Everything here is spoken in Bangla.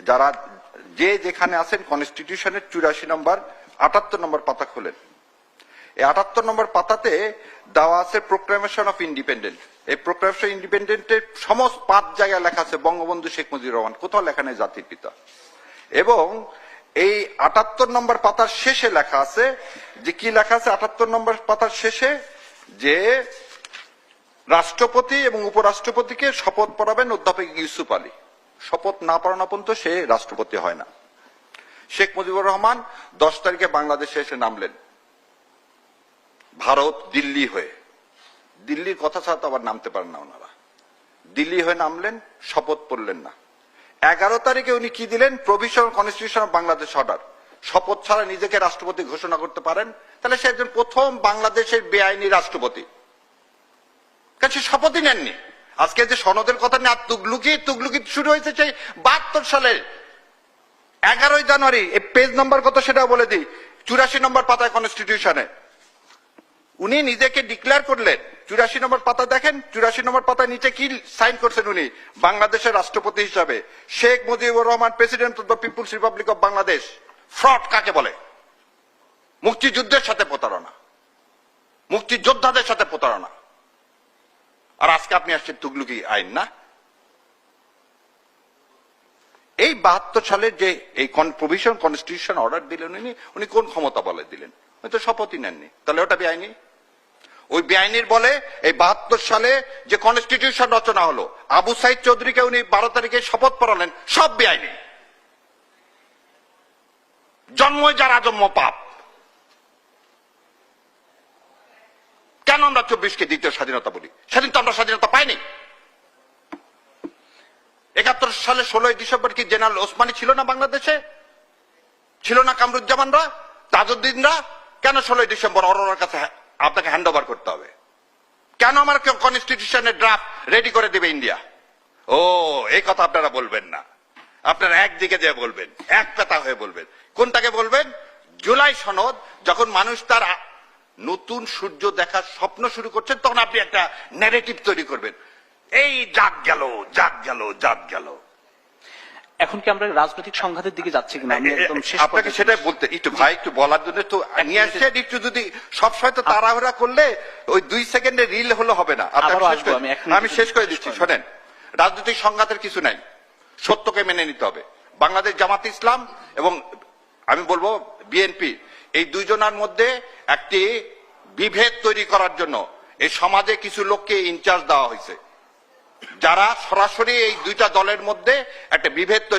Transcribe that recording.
যারা যে যেখানে আছেন কনস্টিটিউশনের 84 নম্বর 78 নম্বর পাতা খোলেন। এই 78 নম্বর পাতাতে দেওয়া আছে প্রোক্লামেশন অফ ইন্ডিপেন্ডেন্ট। এই প্রোক্লামেশন ইন্ডিপেন্ডেন্টের সমস্ত 5 জায়গায় লেখা আছে বঙ্গবন্ধু শেখ মুজিবুর রহমান, কোথাও লেখা নেই জাতির পিতা। এবং এই 78 নম্বর পাতার শেষে লেখা আছে যে কি লেখা আছে 78 নম্বর পাতার শেষে, যে রাষ্ট্রপতি এবং উপরাষ্ট্রপতিকে শপথ পড়াবেন অধ্যাপক ইউসুফ আলী। শপথ না পড়ানো পর্যন্ত সে রাষ্ট্রপতি হয় না। শেখ মুজিবুর রহমান 10 তারিখে বাংলাদেশে এসে নামলেন ভারত দিল্লি হয়ে। দিল্লির কথা ছাড়া তো আবার নামতে পারেন না ওনারা। দিল্লি হয়ে নামলেন, শপথ পড়লেন না। 11 তারিখে উনি কি দিলেন? Provisional constitution of Bangladesh order. শপথ ছাড়া নিজেকে রাষ্ট্রপতি ঘোষণা করতে পারেন, তাহলে সে একজন প্রথম বাংলাদেশের বেআইনি রাষ্ট্রপতি, কারণ সে শপথই নেননি। আজকে যে সনদের কথা নিয়ে আর তুগলুকি শুরু হয়েছে সেই 72 সালে 11 জানুয়ারি। এই পেজ নাম্বার কত সেটা বলে দিই, 84 নম্বর পাতায় কনস্টিটিউশনে উনি নিজেকে ডিক্লেয়ার করলেন। 84 নম্বর পাতা দেখেন, 84 নম্বর পাতায় নিচে কি সাইন করছেন উনি? বাংলাদেশের রাষ্ট্রপতি হিসাবে Sheikh Mujibur Rahman, president of the people's republic of Bangladesh. Fraud কাকে বলে? মুক্তিযুদ্ধের সাথে প্রতারণা, মুক্তিযোদ্ধাদের সাথে প্রতারণা। আর আজকে আপনি আসছেন তুগলুকি আইন না। এই 72 সালের যে এই প্রভিশন কনস্টিটিউশন অর্ডার দিলেন উনি কোন ক্ষমতা বলে দিলেন? উনি তো শপথই নেননি, তাহলে ওটা বেআইনি। ওই বেআইনির বলে এই 72 সালে যে কনস্টিটিউশন রচনা হলো, আবু সাইদ চৌধুরীকে উনি 12 তারিখে শপথ পড়ালেন, সব বেআইনি। জন্মই যার আজন্ম পাপ। কেন আমরা 24কে দ্বিতীয় স্বাধীনতা বলি? সেদিন তো আমরা স্বাধীনতা পাইনি। 71 সালে 16 ডিসেম্বর কি জেনারেল ওসমানী ছিল না বাংলাদেশে? ছিল না কামরুজ্জামানরা, তাজউদ্দিনরা? কেন 16 ডিসেম্বর অরোরার কাছে আপনাকে হ্যান্ড ওভার করতে হবে? কেন আমার কনস্টিটিউশনের ড্রাফট রেডি করে দেবে ইন্ডিয়া? ও, এই কথা আপনারা বলবেন না। আপনারা একদিকে যে বলবেন, এক পেতা হয়ে বলবেন। কোনটাকে বলবেন? জুলাই সনদ। যখন মানুষ তার নতুন সূর্য দেখার স্বপ্ন শুরু করছেন, তখন আপনি একটা ন্যারেটিভ তৈরি করবেন, এই জাগ গেল, জাগ গেল, জাগ গেল। এখন কি আমরা রাজনৈতিক সংঘাতের দিকে যাচ্ছি কিনা? আমি একদম শেষ আপনাকে সেটাই বলতে একটু ভাই একটু বলার জন্য তো নিয়ে আসছেন। একটু যদি সবসময় তো তাড়াহুড়া করলে ওই 2 সেকেন্ডে রিল হলো হবে না। আমি শেষ করে দিচ্ছি, শোনেন। রাজনৈতিক সংঘাতের কিছু নাই, সত্যকে মেনে নিতে হবে। বাংলাদেশ জামাত ইসলাম এবং আমি বলবো বিএনপি, এই দুইজনের মধ্যে একটি বিভেদ তৈরি করার জন্য এই সমাজে কিছু লোককে ইনচার্জ দেওয়া হয়েছে, যারা সরাসরি এই দুইটা দলের মধ্যে একটা বিভেদ